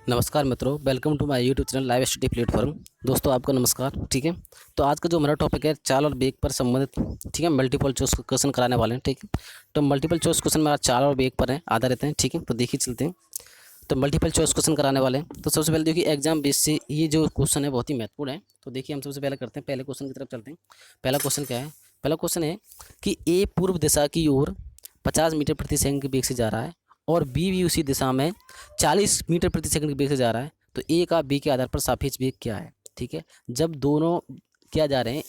नमस्कार मित्रों, welcome to my YouTube channel live study platform. दोस्तों आपका नमस्कार। ठीक है, तो आज का जो हमारा टॉपिक है चाल और वेग पर संबंधित, ठीक है, मल्टीपल चॉइस क्वेश्चन कराने वाले हैं। ठीक है, तो मल्टीपल चॉइस क्वेश्चन में आज चाल और वेग पर है आधारित हैं। ठीक है, तो देखिए चलते हैं। तो मल्टीपल चॉइस क्वेश्चन कराने वाले हैं। तो सबसे पहले देखिए एग्जाम बेस से ये जो क्वेश्चन है बहुत ही महत्वपूर्ण है। तो देखिए हम सबसे पहले करते हैं, पहले क्वेश्चन की तरफ चलते हैं। पहला क्वेश्चन क्या है? पहला क्वेश्चन है कि ए पूर्व दिशा की ओर 50 मीटर प्रति सेकंड के वेग से जा रहा है और बी भी उसी दिशा में 40 मीटर प्रति सेकंड के वेग से जा रहा है। तो ए का बी के आधार पर सापेक्ष वेग क्या है? ठीक है, जब दोनों क्या जा रहे हैं,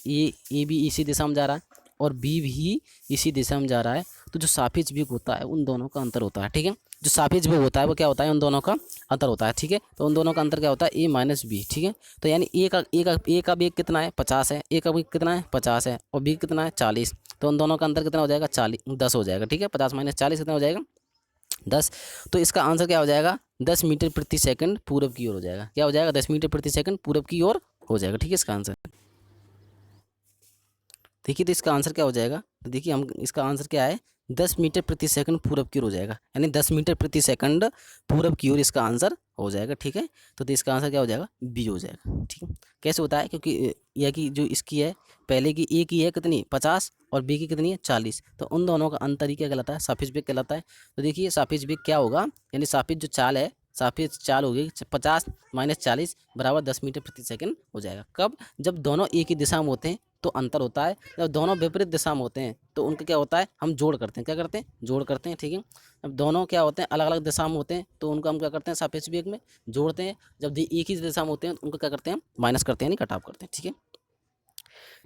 ए भी इसी दिशा में जा रहा है और बी भी इसी दिशा में जा रहा है, तो जो सापेक्ष वेग होता है उन दोनों का अंतर होता है। ठीक है, जो सापेक्ष वेग होता है वो क्या होता है? उन दोनों का अंतर होता है। ठीक है, तो उन दोनों का अंतर क्या होता है? ए माइनस बी। ठीक है, तो यानी ए का वेग कितना है? 50 है। ए का वेग कितना है? 50 है। और बी कितना है? 40। तो उन दोनों का अंतर कितना हो जाएगा? 10 हो जाएगा। ठीक है, 50 माइनस 40 कितना हो जाएगा? 10। तो इसका आंसर क्या हो जाएगा? 10 मीटर प्रति सेकंड पूरब की ओर हो जाएगा। क्या हो जाएगा? 10 मीटर प्रति सेकंड पूरब की ओर हो जाएगा। ठीक है, इसका आंसर देखिए। तो इसका आंसर क्या हो जाएगा? तो देखिए हम इसका आंसर क्या है? 10 मीटर प्रति सेकंड पूरब की ओर हो जाएगा, यानी 10 मीटर प्रति सेकंड पूरब की ओर इसका आंसर हो जाएगा। ठीक है, तो इसका आंसर क्या हो जाएगा? बी हो जाएगा। ठीक है, कैसे होता है? क्योंकि यह की जो इसकी है, पहले की ए की है कितनी? 50 और बी की कितनी है? 40। तो उन दोनों का अंतर ही क्या कहलाता है? सापेक्ष वेग कहलाता है। तो देखिए सापेक्ष वेग क्या होगा, यानी सापेक्ष जो चाल है, सापेक्ष चाल होगी 50 माइनस 40 बराबर 10 मीटर प्रति सेकंड हो जाएगा। कब? जब दोनों एक ही दिशा में होते हैं तो अंतर होता है। जब दोनों विपरीत दिशा में होते हैं तो उनका क्या होता है? हम जोड़ करते हैं। क्या करते हैं? जोड़ करते हैं। ठीक है, अब दोनों क्या होते हैं? अलग अलग दिशा में होते हैं तो उनका हम क्या करते हैं? सापेक्ष वेग में जोड़ते हैं। जब एक ही दिशा में होते हैं तो उनका क्या करते हैं? हम माइनस करते हैं, यानी कट ऑफ करते हैं। ठीक है,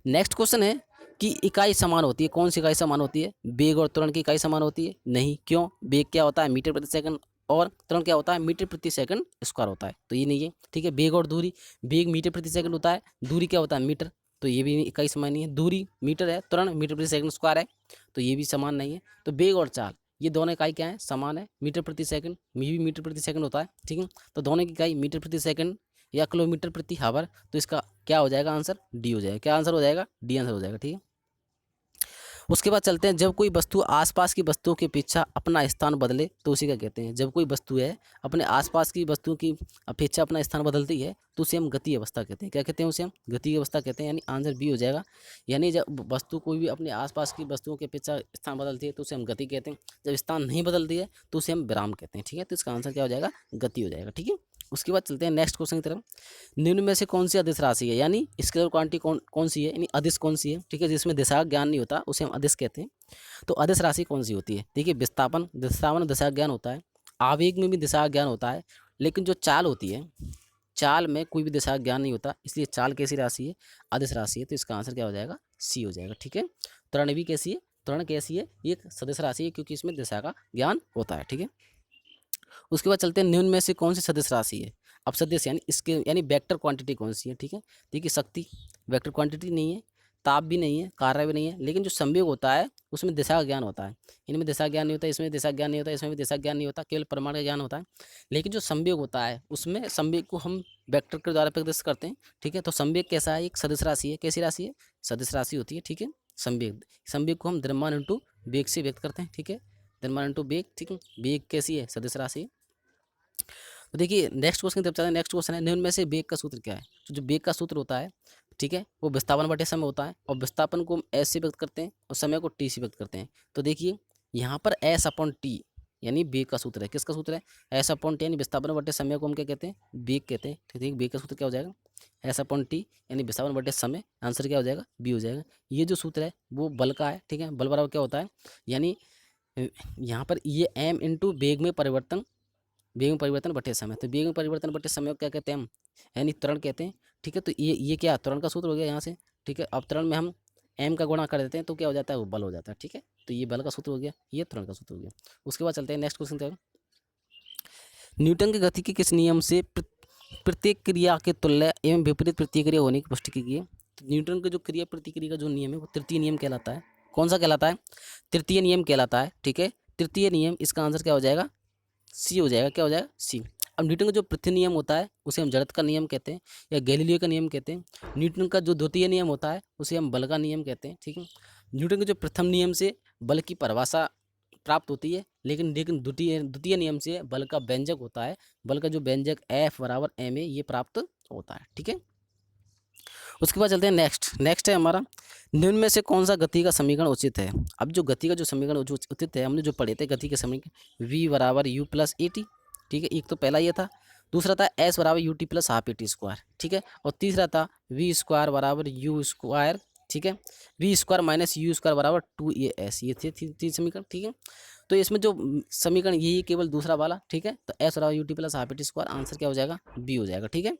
नेक्स्ट क्वेश्चन है कि इकाई समान होती है। कौन सी इकाई समान होती है? वेग और त्वरण की इकाई समान होती है? नहीं। क्यों? वेग क्या होता है? मीटर प्रति सेकंड, और त्वरण क्या होता है? मीटर प्रति सेकंड स्क्वायर होता है, तो ये नहीं है। ठीक है, वेग और दूरी, वेग मीटर प्रति सेकंड होता है, दूरी क्या होता है? मीटर, तो ये भी इकाई समान नहीं है। दूरी मीटर है, त्वरण मीटर प्रति सेकंड स्क्वायर है, तो ये भी समान नहीं है। तो वेग और चाल ये दोनों इकाई क्या है? समान है। मीटर प्रति सेकंड, भी मीटर प्रति सेकंड होता है। ठीक है, तो दोनों की इकाई मीटर प्रति सेकंड या किलोमीटर प्रति हावर, तो इसका क्या हो जाएगा? आंसर डी हो जाएगा। क्या आंसर हो जाएगा? डी आंसर हो जाएगा। ठीक है, उसके बाद चलते हैं, जब कोई वस्तु आसपास की वस्तुओं की अपेक्षा अपना स्थान बदले तो उसी का कहते हैं। जब कोई वस्तु है अपने आसपास की वस्तुओं की अपेक्षा अपना स्थान बदलती है तो उसे हम गति अवस्था कहते हैं। क्या कहते हैं? उसे हम गति अवस्था कहते हैं, यानी आंसर बी हो जाएगा। यानी जब वस्तु कोई भी अपने आसपास की वस्तुओं की अपेक्षा स्थान बदलती है तो उसे हम गति कहते हैं। जब स्थान नहीं बदलती है तो उसे हम विराम कहते हैं। ठीक है, तो इसका आंसर क्या हो जाएगा? गति हो जाएगा। ठीक है, उसके बाद चलते हैं नेक्स्ट क्वेश्चन की तरफ। निम्न में से कौन सी अदिश राशि है, यानी स्केलर क्वांटिटी कौन सी है, यानी अदिश कौन सी है? ठीक है, जिसमें दिशा का ज्ञान नहीं होता उसे हम अदिश कहते हैं। तो अदिश राशि कौन सी होती है? देखिए विस्थापन, विस्थापन दिशा का ज्ञान होता है, आवेग में भी दिशा का ज्ञान होता है, लेकिन जो चाल होती है, चाल में कोई भी दिशा का ज्ञान नहीं होता, इसलिए चाल कैसी राशि है? अदिश राशि है। तो इसका आंसर क्या हो जाएगा? सी हो जाएगा। ठीक है, त्वरण भी कैसी है? त्वरण कैसी है? ये एक सदिश राशि है क्योंकि इसमें दिशा का ज्ञान होता है। ठीक है, उसके बाद चलते हैं, निम्न में से कौन सी सदिश राशि है? अब सदिश यानी इसके यानी वेक्टर क्वांटिटी कौन सी है? ठीक है, देखिए शक्ति वेक्टर क्वांटिटी नहीं है, ताप भी नहीं है, कार्य भी नहीं है, लेकिन जो संवेग होता है उसमें दिशा का ज्ञान होता है। इनमें दिशा ज्ञान नहीं होता, इसमें दिशा ज्ञान नहीं होता, इसमें भी दिशा ज्ञान नहीं होता, केवल परिमाण का ज्ञान होता है। लेकिन जो संवेग होता है उसमें संवेग को हम वेक्टर के द्वारा प्रदर्शित करते हैं। ठीक है, तो संवेग कैसा है? एक सदिश राशि है। कैसी राशि है? सदिश राशि होती है। ठीक है, संवेग, संवेग को हम द्रव्यमान इंटू वेग से व्यक्त करते हैं। ठीक है, द्रव्यमान इंटू वेग। ठीक है, वेग कैसी है? सदिश राशि है। तो देखिए नेक्स्ट क्वेश्चन की तरफ चलते हैं। नेक्स्ट क्वेश्चन है, निम्न में से वेग का सूत्र क्या है? तो जो वेग का सूत्र होता है, ठीक है, वो विस्थापन बटे समय होता है, और विस्थापन को हम एस से व्यक्त करते हैं और समय को टी से व्यक्त करते हैं। तो देखिए यहाँ पर एस अपॉन टी यानी वेग का सूत्र है। किसका सूत्र है? एस अपॉन टी, यानी विस्थापन बटे समय को हम क्या कहते हैं? वेग कहते हैं। ठीक है, वेग का सूत्र क्या हो जाएगा? एस अपॉन टी यानी विस्थापन बटे समय। आंसर क्या हो जाएगा? बी हो जाएगा। ये जो सूत्र है वो बल का है। ठीक है, बल बराबर क्या होता है? यानी यहाँ पर ये एम इंटू वेग में परिवर्तन, वेग में परिवर्तन बटे समय। तो वेग में परिवर्तन बटे समय को क्या कहते हैं? हम यानी त्वरण कहते हैं। ठीक है, तो ये क्या त्वरण का सूत्र हो गया यहाँ से। ठीक है, अब त्वरण में हम एम का गुणा कर देते हैं तो क्या हो जाता है? वो बल हो जाता है। ठीक है, तो ये बल का सूत्र हो गया, ये त्वरण का सूत्र हो गया। उसके बाद चलते हैं नेक्स्ट क्वेश्चन तक। न्यूटन की गति के किस नियम से प्रत्येक क्रिया के तुल्य एवं विपरीत प्रतिक्रिया होने की पुष्टि की है? तो न्यूटन का जो क्रिया प्रतिक्रिया का जो नियम है वो तृतीय नियम कहलाता है। कौन सा कहलाता है? तृतीय नियम कहलाता है। ठीक है, तृतीय नियम, इसका आंसर क्या हो जाएगा? सी हो जाएगा। क्या हो जाएगा? सी। अब न्यूटन का जो प्रथम नियम होता है उसे हम जड़त्व का नियम कहते हैं या गैलीलियो का नियम कहते हैं। न्यूटन का जो द्वितीय नियम होता है उसे हम बल का नियम कहते हैं। ठीक है, न्यूटन के जो प्रथम नियम से बल की परिभाषा प्राप्त होती है, लेकिन लेकिन द्वितीय द्वितीय नियम से बल का व्यंजक होता है, बल का जो व्यंजक F बराबर ma ये प्राप्त होता है। ठीक है, उसके बाद चलते हैं नेक्स्ट है हमारा, निम्न में से कौन सा गति का समीकरण उचित है। अब जो गति का जो समीकरण उचित है, हमने जो पढ़े थे गति के समीकरण v बराबर u प्लस ए टी। ठीक है, एक तो पहला ये था, दूसरा था s बराबर U T plus half A T square. ठीक है, और तीसरा था v स्क्वायर बराबर यू स्क्वायर। ठीक है, v square minus U square बराबर 2as, ये थे तीन समीकरण। ठीक है, तो इसमें जो समीकरण यही केवल दूसरा वाला। ठीक है, तो s बराबर U T plus half A T square, answer क्या हो जाएगा, b हो जाएगा। ठीक है,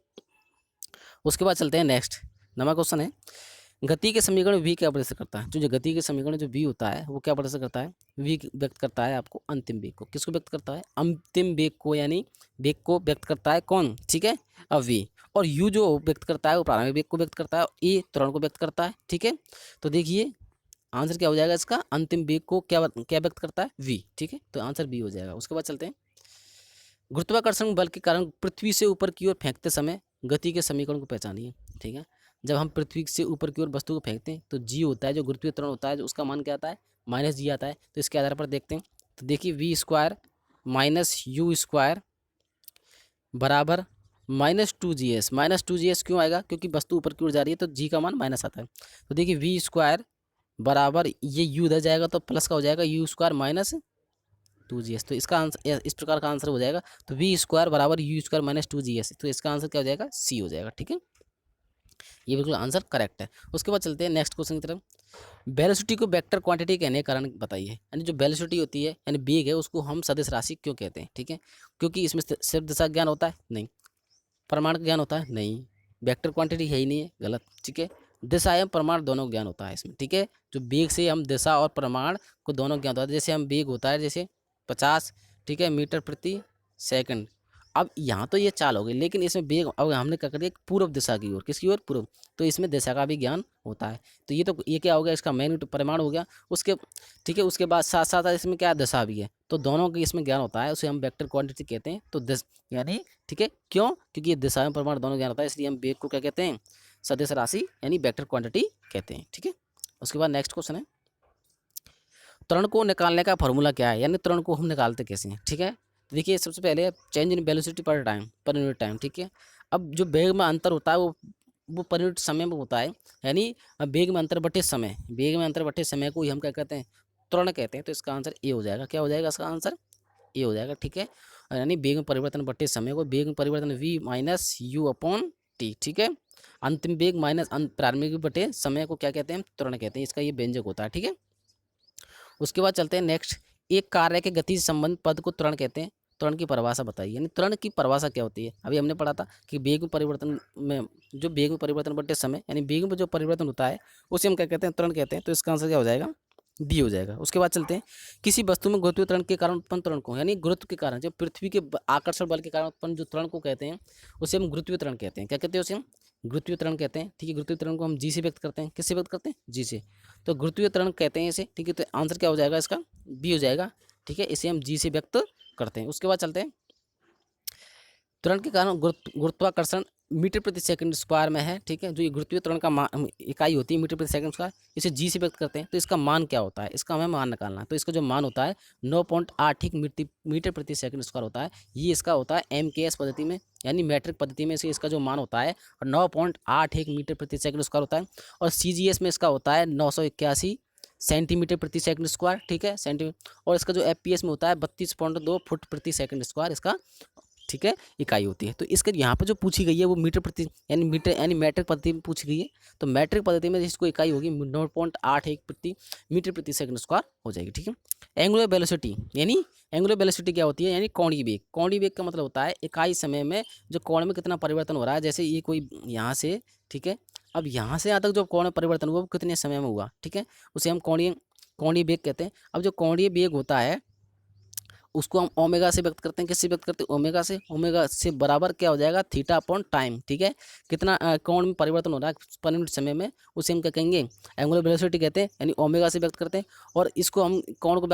उसके बाद चलते हैं नेक्स्ट, नवा क्वेश्चन है, गति के समीकरण v क्या प्रदर्शित करता है। जो गति के समीकरण जो v होता है वो क्या प्रदर्शित करता है, v व्यक्त करता है आपको अंतिम वेग को। किसको व्यक्त करता है, अंतिम वेग को, यानी वेग को व्यक्त करता है कौन, ठीक है, अब v। और u जो व्यक्त करता है वो प्रारंभिक वेग को व्यक्त करता है, और e त्वरण को व्यक्त करता है। ठीक है, तो देखिए आंसर क्या हो जाएगा इसका, अंतिम वेग को क्या क्या व्यक्त करता है, v। ठीक है, तो आंसर b हो जाएगा। उसके बाद चलते हैं, गुरुत्वाकर्षण बल के कारण पृथ्वी से ऊपर की ओर फेंकते समय गति के समीकरण को पहचानिए। ठीक है, जब हम पृथ्वी से ऊपर की ओर वस्तु को फेंकते हैं तो जी होता है, जो गुरुत्वीय त्वरण होता है, जो उसका मान क्या आता है, माइनस जी आता है। तो इसके आधार पर देखते हैं, तो देखिए V square minus U square बराबर -2GS। -2GS क्यों आएगा, क्योंकि वस्तु ऊपर की ओर जा रही है तो जी का मान माइनस आता है। तो देखिए वी स्क्वायर बराबर ये यू इधर जाएगा तो प्लस का हो जाएगा यू स्क्वायर माइनस 2GS। तो इसका आंसर इस प्रकार का आंसर हो जाएगा, तो वी स्क्वायर बराबर यू स्क्वायर माइनस 2GS। तो इसका आंसर क्या हो जाएगा, सी हो जाएगा। ठीक है, ये बिल्कुल आंसर करेक्ट है। उसके बाद चलते हैं नेक्स्ट क्वेश्चन की तरफ, वेलोसिटी को वेक्टर क्वांटिटी कहने का कारण बताइए। यानी जो वेलोसिटी होती है यानी वेग है उसको हम सदिश राशि क्यों कहते हैं। ठीक है, क्योंकि इसमें सिर्फ दिशा ज्ञान होता है, नहीं। प्रमाण का ज्ञान होता है, नहीं। वेक्टर क्वांटिटी है ही नहीं है, गलत। ठीक है, दिशा एवं प्रमाण दोनों ज्ञान होता है इसमें। ठीक है, जो वेग से हम दिशा और प्रमाण को दोनों ज्ञान होता है। जैसे हम वेग होता है जैसे 50, ठीक है, मीटर प्रति सेकंड। अब यहाँ तो ये चाल हो गई, लेकिन इसमें वेग अब हमने क्या कर दिया, पूर्व दिशा की ओर, किसकी ओर, पूर्व। तो इसमें दिशा का भी ज्ञान होता है। तो ये क्या हो गया, इसका मैग्नीट्यूड परिमाण हो गया उसके। ठीक है, उसके बाद साथ साथ इसमें क्या दिशा भी है, तो दोनों की इसमें ज्ञान होता है, उसे हम वेक्टर क्वांटिटी कहते हैं। तो यानी ठीक है, क्यों, क्योंकि ये दिशा में परिमाण दोनों ज्ञान होता है, इसलिए हम वेग को क्या कहते हैं, सदिश राशि यानी वेक्टर क्वांटिटी कहते हैं। ठीक है, उसके बाद नेक्स्ट क्वेश्चन है, त्वरण को निकालने का फॉर्मूला क्या है, यानी त्वरण को हम निकालते कैसे हैं। ठीक है, तो देखिए सबसे पहले चेंज इन वेलोसिटी पर टाइम, पर यूनिट टाइम। ठीक है, अब जो वेग में अंतर होता है वो पर यूनिट समय में होता है, यानी वेग में अंतर बटे समय, वेग में अंतर बटे समय को ही हम क्या कहते हैं, त्वरण कहते हैं। तो इसका आंसर ए हो जाएगा। क्या हो जाएगा इसका आंसर, ए हो जाएगा। ठीक है, यानी वेग में परिवर्तन बटे समय को, वेग में परिवर्तन v minus you upon T. ठीक है, अंतिम वेग माइनस प्रारंभिक वेग बटे समय को क्या कहते हैं, त्वरण कहते हैं। इसका ये व्यंजक होता है। ठीक है, उसके बाद चलते हैं नेक्स्ट, एक कार्य के गति से संबंधित पद को त्वरण कहते हैं। त्वरण की परिभाषा बताइए, यानी त्वरण की परिभाषा क्या होती है। अभी हमने पढ़ा था कि वेग में परिवर्तन में जो वेग में परिवर्तन बटे समय, यानी वेग में जो परिवर्तन होता है उसे हम क्या कहते हैं, त्वरण कहते हैं। तो इसका आंसर क्या हो जाएगा, डी हो जाएगा। उसके बाद चलते हैं, किसी वस्तु में गुरुत्वीय त्वरण के कारण उत्पन्न त्वरण को, यानी गुरुत्व के कारण, जो पृथ्वी के आकर्षण बल के कारण उत्पन्न जो त्वरण को कहते हैं उसे हम गुरुत्वीय त्वरण कहते हैं। क्या कहते हैं उसे हम, गुरुत्वीय त्वरण कहते हैं। ठीक है, गुरुत्वीय त्वरण को हम जी से व्यक्त करते हैं, किससे व्यक्त करते हैं, जी से। तो गुरुत्वीय त्वरण कहते हैं इसे। ठीक है, तो आंसर क्या हो जाएगा इसका, बी हो जाएगा। ठीक है, इसे हम जी से व्यक्त करते हैं। उसके बाद चलते हैं, त्वरण के कारण गुरुत्वाकर्षण मीटर प्रति सेकंड स्क्वायर में है। ठीक है, जो ये गुरुत्वीय त्वरण का इकाई होती है मीटर प्रति सेकंड स्क्वायर, इसे जी से व्यक्त करते हैं। तो इसका मान क्या होता है, इसका हमें मान निकालना है। तो इसका जो मान होता है 9.81 मीटर प्रति सेकंड स्क्वायर होता है। ये इसका होता है MKS पद्धति में, यानी मैट्रिक पद्धति में से इसका जो मान होता है 9.81 मीटर प्रति सेकंड स्क्वायर होता है। और CGS में इसका होता है 981 सेंटीमीटर प्रति सेकंड स्क्वायर। ठीक है, सेंटीमीटर। और इसका जो FPS में होता है 32.2 फुट प्रति सेकंड स्क्वायर इसका, ठीक है, इकाई होती है। तो इसके यहाँ पर जो पूछी गई है वो मीटर प्रति यानी मैट्रिक पद्धति में पूछी गई है। तो मैट्रिक पद्धति में इसको इकाई होगी 9.81 प्रति मीटर प्रति सेकंड स्क्वायर हो जाएगी। ठीक है, एंगुलर वेलोसिटी, यानी एंगुलर वेलोसिटी क्या होती है, यानी कोणीय वेग। कोणीय वेग का मतलब होता है इकाई समय में जो कोण में कितना परिवर्तन हो रहा है। जैसे ये कोई यहाँ से, ठीक है, अब यहाँ से यहाँ तक जो कोण में परिवर्तन हुआ वो कितने समय में हुआ। ठीक है, उसे हम कोणीय वेग कहते हैं। अब जो कोणीय वेग होता है उसको हम ओमेगा से व्यक्त करते हैं, किससे व्यक्त करते हैं, ओमेगा से। ओमेगा से बराबर क्या हो जाएगा, थीटा अपॉन टाइम। ठीक है, कितना कोण में परिवर्तन हो रहा है पर यूनिट समय में, उसे हम क्या कहेंगे, एंगुलर वेलोसिटी कहते हैं, यानी ओमेगा से व्यक्त करते हैं। और इसको हम कोण को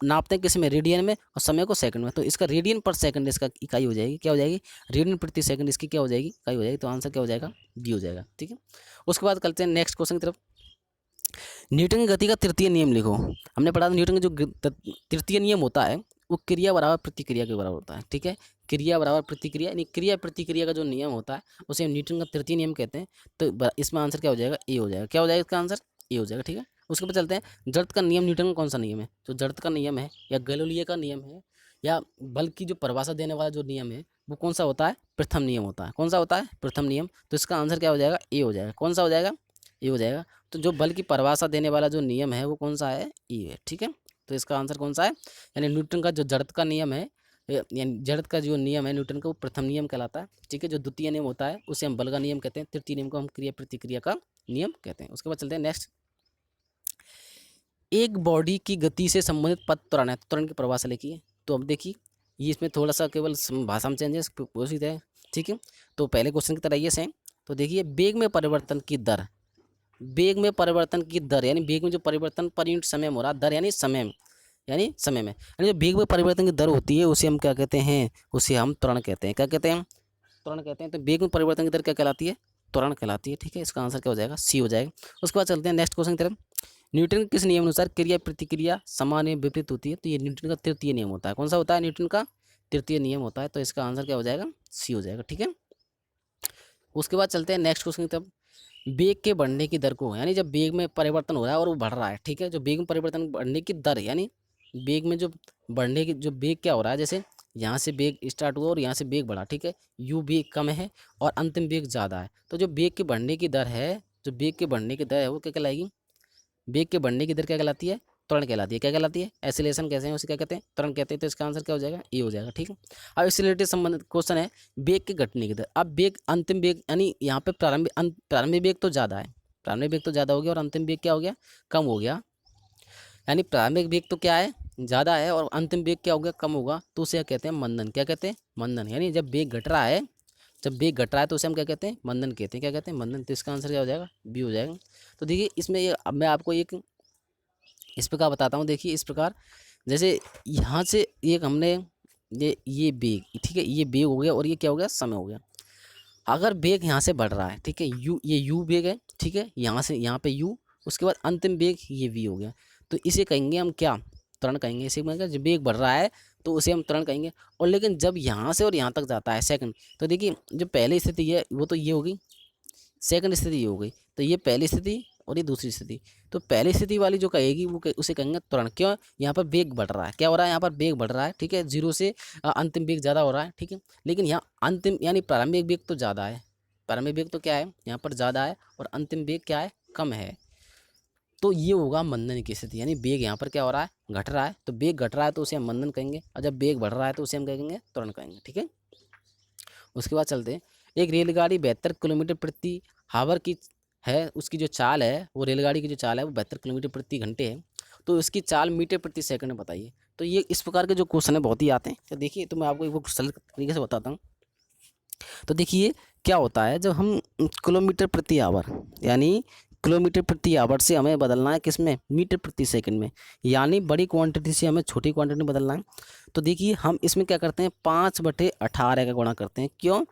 नापते हैं किस में, रेडियन में, और समय को सेकंड में। तो इसका रेडियन पर सेकंड इसका इकाई हो जाएगी। क्या हो जाएगी, रेडियन प्रति सेकंड इसकी क्या हो जाएगी, इकाई हो जाएगी। तो आंसर क्या हो जाएगा, बी हो जाएगा। ठीक है, उसके बाद चलते हैं नेक्स्ट क्वेश्चन की तरफ, न्यूटन की गति का तृतीय नियम लिखो। हमने पढ़ा था न्यूटन का जो तृतीय नियम होता है वो क्रिया बराबर प्रतिक्रिया के बराबर होता है, ठीक है। क्रिया बराबर प्रतिक्रिया, यानी क्रिया प्रतिक्रिया का जो नियम होता है उसे हम न्यूटन का तृतीय नियम कहते हैं। तो इसमें आंसर क्या हो जाएगा, ए हो जाएगा। क्या हो जाएगा इसका आंसर, ए हो जाएगा, ठीक है। उसके बाद चलते हैं, जड़त्व का नियम न्यूटन का कौन सा नियम है। जो जड़त्व का नियम है या गैलीलियो का नियम है या बल की जो परिभाषा देने वाला जो नियम है वो कौन सा होता है, प्रथम नियम होता है। कौन सा होता है, प्रथम नियम। तो इसका आंसर क्या हो जाएगा, ए हो जाएगा। कौन सा हो जाएगा, ए हो जाएगा। तो जो बल की परिभाषा देने वाला जो नियम है वो कौन सा है, ई है, ठीक है। तो इसका आंसर कौन सा है, यानी न्यूटन का जो जड़त्व का नियम है, यानी जड़त्व का जो नियम है न्यूटन का, वो प्रथम नियम कहलाता है, ठीक है। जो द्वितीय नियम होता है उसे हम बल का नियम कहते हैं, तृतीय नियम को हम क्रिया प्रतिक्रिया का नियम कहते हैं। उसके बाद चलते हैं नेक्स्ट, एक बॉडी की गति से संबंधित पद त्वरण है। त्वरण की परिभाषा लिखिए। तो अब देखिए ये इसमें थोड़ा सा केवल भाषा में चेंजेस कोशिश है, ठीक है। तो पहले क्वेश्चन की तरह ये सेम। तो देखिए वेग में परिवर्तन की दर, वेग में परिवर्तन की दर यानी वेग में जो परिवर्तन पर यूनिट समय में हो रहा, दर यानी समय में, यानी समय में, यानी जो वेग में परिवर्तन की दर होती है उसे हम क्या कहते हैं, उसे हम त्वरण कहते हैं। क्या कहते हैं, त्वरण कहते हैं। तो वेग में परिवर्तन की दर क्या कहलाती है, त्वरण कहलाती है, ठीक है। इसका आंसर क्या हो जाएगा, सी हो जाएगा। उसके बाद चलते हैं नेक्स्ट क्वेश्चन की तरफ। न्यूटन के किस नियम अनुसार क्रिया प्रतिक्रिया समान एवं विपरीत होती है। तो ये न्यूटन का तृतीय नियम होता है। कौन सा होता है, न्यूटन का तृतीय नियम होता है। तो इसका आंसर क्या हो जाएगा, सी हो जाएगा, ठीक है। उसके बाद चलते हैं नेक्स्ट क्वेश्चन की तरफ। वेग के बढ़ने की दर को, यानी जब वेग में परिवर्तन हो रहा है और वो बढ़ रहा है, ठीक है। जो वेग में परिवर्तन बढ़ने की दर, यानी वेग में जो बढ़ने की जो वेग क्या हो रहा है, जैसे यहाँ से वेग स्टार्ट हुआ और यहाँ से वेग बढ़ा, ठीक है। यू वेग कम है और अंतिम वेग ज़्यादा है। तो जो वेग के बढ़ने की दर है, जो वेग के बढ़ने की दर है वो क्या कहलाएगी, वेग के बढ़ने की दर क्या कहलाती है, त्वरण कहलाती है। क्या कहलाती है, एसिलेशन कैसे हैं उसे क्या कहते हैं, त्वरण कहते हैं। तो इसका आंसर क्या हो जाएगा, ए हो जाएगा, ठीक है। अब इससे रिलेटेड संबंधित क्वेश्चन है, वेग के घटने की दर। अब वेग अंतिम वेग, यानी यहाँ पे प्रारंभिक वेग तो ज़्यादा है, प्रारंभिक वेग तो ज़्यादा हो गया और अंतिम वेग क्या हो गया, कम हो गया। यानी प्रारंभिक वेग तो क्या है, ज़्यादा है और अंतिम वेग क्या हो गया, कम होगा। तो उसे क्या कहते हैं, मंदन। क्या कहते हैं, मंदन। यानी जब वेग घट रहा है, जब वेग घट रहा है तो उसे हम क्या कहते हैं, मंदन कहते हैं। क्या कहते हैं, मंदन। तो इसका आंसर क्या हो जाएगा, बी हो जाएगा। तो देखिए इसमें ये अब मैं आपको एक इस प्रकार बताता हूँ। देखिए इस प्रकार, जैसे यहाँ से एक हमने ये बेग, ठीक है, ये बेग हो गया और ये क्या हो गया, समय हो गया। अगर बेग यहाँ से बढ़ रहा है, ठीक है, यू, ये यू बेग है, ठीक है, यहाँ से यहाँ पे यू, उसके बाद अंतिम बेग ये वी हो गया। तो इसे कहेंगे हम क्या, त्वरण कहेंगे। इसे मतलब जब बेग बढ़ रहा है तो उसे हम त्वरण कहेंगे। और लेकिन जब यहाँ से और यहाँ तक जाता है सेकंड, तो देखिए जो पहली स्थिति है वो तो ये होगी, सेकंड स्थिति ये हो गई। तो ये पहली स्थिति और ये दूसरी स्थिति। तो पहली स्थिति वाली जो कहेगी वो उसे कहेंगे त्वरण। क्यों, यहाँ पर वेग बढ़ रहा है, क्या हो रहा है, यहाँ पर वेग बढ़ रहा है, ठीक है। जीरो से अंतिम वेग ज़्यादा हो रहा है, ठीक है। लेकिन यहाँ अंतिम यानी प्रारंभिक वेग तो ज़्यादा है, प्रारंभिक वेग तो क्या है यहाँ पर ज़्यादा है और अंतिम वेग क्या है, कम है। तो ये होगा मंदन की स्थिति, यानी वेग यहाँ पर क्या हो रहा है, घट रहा है। तो वेग घट रहा है तो उसे हम मंदन कहेंगे, और जब वेग बढ़ रहा है तो उसे हम कहेंगे त्वरण कहेंगे, ठीक है। उसके बाद चलते हैं, एक रेलगाड़ी 72 किलोमीटर प्रति हावर की है, उसकी जो चाल है, वो रेलगाड़ी की जो चाल है वो 72 किलोमीटर प्रति घंटे है। तो इसकी चाल मीटर प्रति सेकंड में बताइए। तो ये इस प्रकार के जो क्वेश्चन है बहुत ही आते हैं। तो देखिए तो मैं आपको एक वो सरल तरीके से बताता हूँ। तो देखिए क्या होता है, जब हम किलोमीटर प्रति आवर, यानी किलोमीटर प्रति आवर से हमें बदलना है किस में, मीटर प्रति सेकंड में, यानी बड़ी क्वांटिटी से हमें छोटी क्वांटिटी में बदलना है। तो देखिए हम इसमें क्या करते हैं, 5/18 का गुणा करते हैं। क्यों,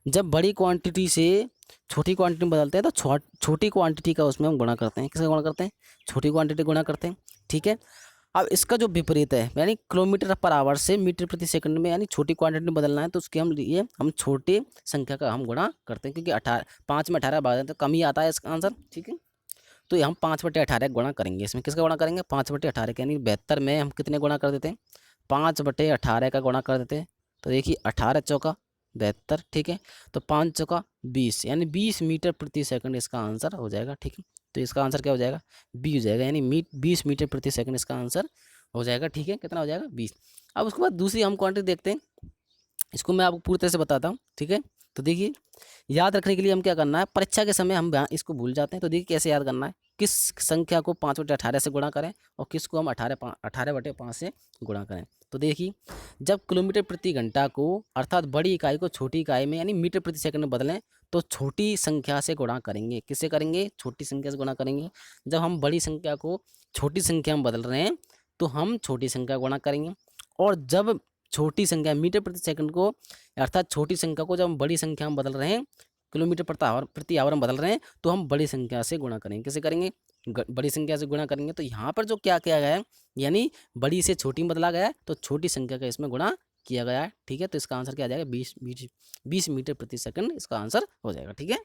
जब बड़ी क्वांटिटी से छोटी क्वांटिटी में बदलते हैं तो छोटी क्वांटिटी का उसमें हम गुणा करते हैं। किसका गुणा करते हैं, छोटी क्वांटिटी गुणा करते हैं, ठीक है। अब इसका जो विपरीत है, यानी किलोमीटर पर आवर से मीटर प्रति सेकंड में, यानी छोटी क्वांटिटी में बदलना है तो उसके हम लिए हम छोटे संख्या का हम गुणा करते हैं। क्योंकि 5 में 18 भाग तो कम ही आता है इसका आंसर, ठीक है। तो ये हम 5/18 गुणा करेंगे। इसमें किसका गुणा करेंगे, 5/18 का, यानी 72 में हम कितने गुणा कर देते हैं, 5/18 का गुणा कर देते हैं। तो देखिए 18 चौका 72, ठीक है। तो 5 चौका 20, यानी 20 मीटर प्रति सेकंड इसका आंसर हो जाएगा, ठीक है। तो इसका आंसर क्या हो जाएगा, बी हो जाएगा, यानी 20 मीटर प्रति सेकंड इसका आंसर हो जाएगा, ठीक है। कितना हो जाएगा, 20। अब उसके बाद दूसरी हम क्वांटिटी देखते हैं, इसको मैं आपको पूरी तरह से बताता हूँ, ठीक है। तो देखिए याद रखने के लिए हम क्या करना है, परीक्षा के समय हम इसको भूल जाते हैं। तो देखिए कैसे याद करना है, किस संख्या को 5/18 से गुणा करें और किसको हम 18/5 से गुणा करें। तो देखिए जब किलोमीटर प्रति घंटा को अर्थात बड़ी इकाई को छोटी इकाई में यानी मीटर प्रति सेकंड में बदलें तो छोटी संख्या से गुणा करेंगे। किससे करेंगे, छोटी संख्या से गुणा करेंगे। जब हम बड़ी संख्या को छोटी संख्या में बदल रहे हैं तो हम छोटी संख्या गुणा करेंगे। और जब छोटी संख्या मीटर प्रति सेकंड को अर्थात छोटी संख्या को जब हम बड़ी संख्या में बदल रहे हैं, किलोमीटर प्रति आवर में बदल रहे हैं, तो हम बड़ी संख्या से गुणा करेंगे। कैसे करेंगे, बड़ी संख्या से गुणा करेंगे। तो यहाँ पर जो क्या किया गया है, यानी बड़ी से छोटी में बदला गया है, तो छोटी संख्या का इसमें गुणा किया गया है, ठीक है। तो इसका आंसर क्या आ जाएगा, 20 मीटर प्रति सेकंड इसका आंसर हो जाएगा, ठीक है।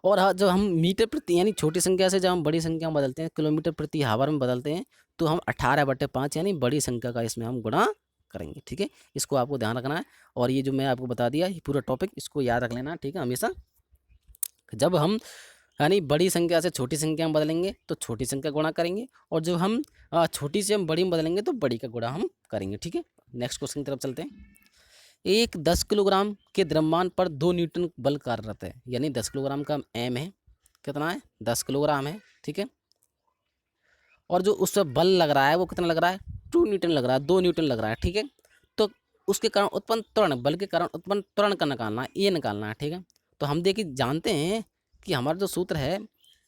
और हाँ, जब हम मीटर प्रति यानी छोटी संख्या से जब हम बड़ी संख्या में बदलते हैं, किलोमीटर प्रति आवर में बदलते हैं, तो हम 18/5 यानी बड़ी संख्या का इसमें हम गुणा करेंगे, ठीक है। इसको आपको ध्यान रखना है। और ये जो मैं आपको बता दिया, ये पूरा टॉपिक इसको याद रख लेना, ठीक है। हमेशा जब हम यानी बड़ी संख्या से छोटी संख्या में बदलेंगे तो छोटी संख्या गुणा करेंगे, और जब हम छोटी से हम बड़ी में बदलेंगे तो बड़ी का गुणा हम करेंगे, ठीक है। नेक्स्ट क्वेश्चन की तरफ चलते हैं। एक 10 किलोग्राम के द्रव्यमान पर 2 न्यूटन बल कार्यरत है, यानी 10 किलोग्राम का एम है, कितना है, 10 किलोग्राम है, ठीक है। और जो उस पर बल लग रहा है वो कितना लग रहा है, 2 न्यूटन लग रहा है, 2 न्यूटन लग रहा है, ठीक है। तो उसके कारण उत्पन्न त्वरण, बल के कारण उत्पन्न त्वरण का निकालना है, ये निकालना है, ठीक है। तो हम देखिए जानते हैं कि हमारा जो सूत्र है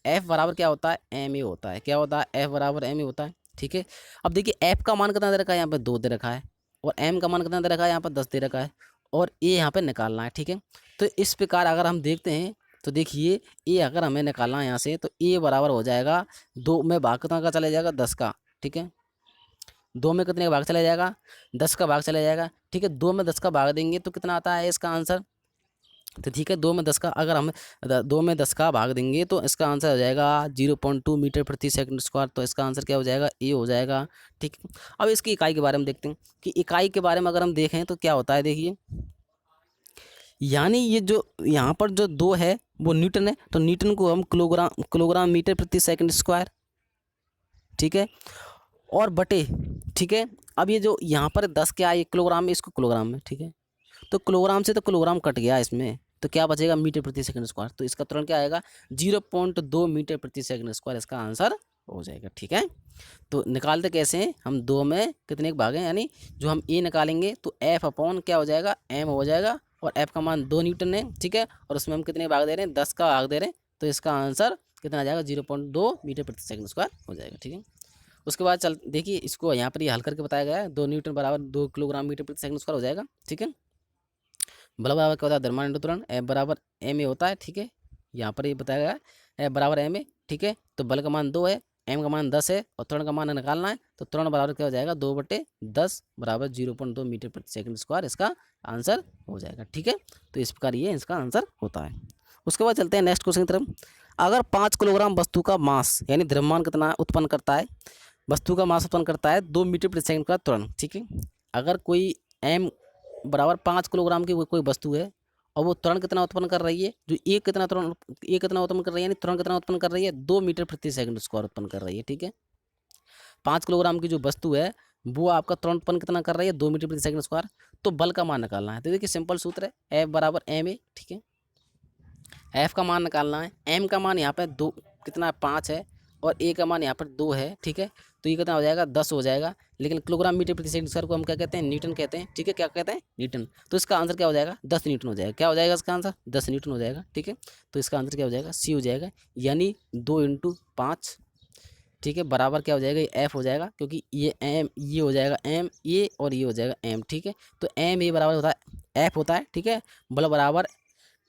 F बराबर क्या होता है, एम ए होता है, क्या होता है, F बराबर एम ए होता है, ठीक है। अब देखिए F का मान कितना दे रखा है, यहाँ पे 2 दे रखा है, और M का मान कितना दे रखा है, यहाँ पर 10 दे रखा है, और ए यहाँ पे निकालना है, ठीक है। तो इस प्रकार अगर हम देखते हैं तो देखिए ए अगर हमें निकालना है यहाँ से, तो ए बराबर हो जाएगा 2 में भाग कितना का चला जाएगा, 10 का, ठीक है। 2 में कितने का भाग चला जाएगा, 10 का भाग चला जाएगा, ठीक है। 2 में 10 का भाग देंगे तो कितना आता है इसका आंसर, तो ठीक है 2 में 10 का, अगर हम 2 में 10 का भाग देंगे तो इसका आंसर हो जाएगा 0.2 मीटर प्रति सेकंड स्क्वायर। तो इसका आंसर क्या हो जाएगा, ए हो जाएगा, ठीक है। अब इसकी इकाई के बारे में देखते हैं कि इकाई के बारे में अगर हम देखें तो क्या होता है, देखिए यानी ये जो यहाँ पर जो 2 है वो न्यूटन है, तो न्यूटन को हम किलोग्राम मीटर प्रति सेकंड स्क्वायर, ठीक है, और बटे, ठीक है। अब ये जो यहाँ पर 10 क्या है, किलोग्राम में, इसको किलोग्राम में, ठीक है। तो किलोग्राम से तो किलोग्राम कट गया इसमें, तो क्या बचेगा, मीटर प्रति सेकंड स्क्वायर। तो इसका तुरंत क्या आएगा, 0.2 मीटर प्रति सेकंड स्क्वायर इसका आंसर हो जाएगा, ठीक है। तो निकालते कैसे हैं हम, 2 में कितने के भाग हैं, यानी जो हम ए निकालेंगे तो F अपॉन क्या हो जाएगा, एम हो जाएगा, और F का मान 2 न्यूटन है, ठीक है। और उसमें हम कितने भाग दे रहे हैं, 10 का भाग दे रहे हैं, तो इसका आंसर कितना आ जाएगा, 0.2 मीटर प्रति सेकंड स्क्वायर हो जाएगा, ठीक है। उसके बाद चल देखिए इसको यहाँ पर ये हल करके बताया गया है, 2 न्यूटन बराबर 2 किलोग्राम मीटर प्रति सेकंड स्क्वायर हो जाएगा, ठीक है। बल बराबर क्या होता है, द्रव्यमान इंटू त्वरण, F बराबर एम ए होता है, ठीक है। यहाँ पर ये बताया गया है F बराबर एम ए, ठीक है। तो बल का मान 2 है, एम का मान 10 है, और त्वरण का मान निकालना है, तो त्वरण बराबर क्या हो जाएगा, 2/10 बराबर 0.2 मीटर प्रति सेकंड स्क्वायर इसका आंसर हो जाएगा, ठीक है। तो इस प्रकार ये इसका आंसर होता है। उसके बाद चलते हैं नेक्स्ट क्वेश्चन की तरफ। अगर 5 किलोग्राम वस्तु का मास यानी द्रव्यमान कितना उत्पन्न करता है, वस्तु का मास उत्पन्न करता है 2 मीटर प्रति सेकंड का त्वरण, ठीक है। अगर कोई एम बराबर 5 किलोग्राम की कोई वस्तु है, और वो त्वरण कितना उत्पन्न कर रही है, जो एक कितना उत्पन्न कर रही है, यानी त्वरण कितना उत्पन्न कर रही है, 2 मीटर प्रति सेकंड स्क्वायर उत्पन्न कर रही है, ठीक है। 5 किलोग्राम की जो वस्तु है वो आपका त्वरण उत्पन्न कितना कर रही है, 2 मीटर प्रति सेकंड स्क्वायर। तो बल का मान निकालना है, तो देखिए सिंपल सूत्र है, F बराबर एम ए, ठीक है। F का मान निकालना है, M का मान यहाँ पर 2 कितना 5 है, और A का मान यहाँ पर 2 है, ठीक है। तो ये कितना हो जाएगा, 10 हो जाएगा। लेकिन किलोग्राम मीटर प्रति सेकंड स्क्वायर को हम क्या कहते हैं, न्यूटन कहते हैं, ठीक है। क्या कहते हैं, न्यूटन। तो इसका आंसर क्या हो जाएगा, 10 न्यूटन हो जाएगा। क्या हो जाएगा इसका आंसर, 10 न्यूटन हो जाएगा, ठीक है। तो इसका आंसर क्या हो जाएगा, सी हो जाएगा, यानी 2 × 5, ठीक है, बराबर क्या हो जाएगा, ये F हो जाएगा, क्योंकि ये एम, ये हो जाएगा एम ए, और ये हो जाएगा एम, ठीक है। तो एम ए बराबर होता है F होता है, ठीक है। बल बराबर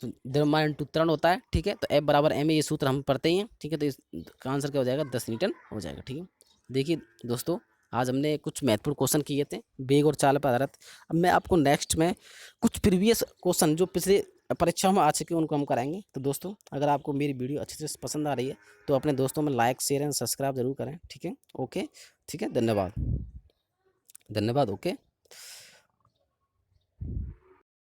द्रव्यमान इंटू त्वरण होता है, ठीक है। तो F बराबर एम ए, ये सूत्र हम पढ़ते ही हैं, ठीक है। तो इसका आंसर क्या हो जाएगा, 10 न्यूटन हो जाएगा, ठीक है। देखिए दोस्तों, आज हमने कुछ महत्वपूर्ण क्वेश्चन किए थे वेग और चाल पर आधारित। अब मैं आपको नेक्स्ट में कुछ प्रीवियस क्वेश्चन जो पिछले परीक्षाओं में आ चुके उनको हम कराएंगे। तो दोस्तों, अगर आपको मेरी वीडियो अच्छे से पसंद आ रही है तो अपने दोस्तों में लाइक, शेयर एंड सब्सक्राइब जरूर करें, ठीक है। ओके, ठीक है, धन्यवाद, धन्यवाद, ओके।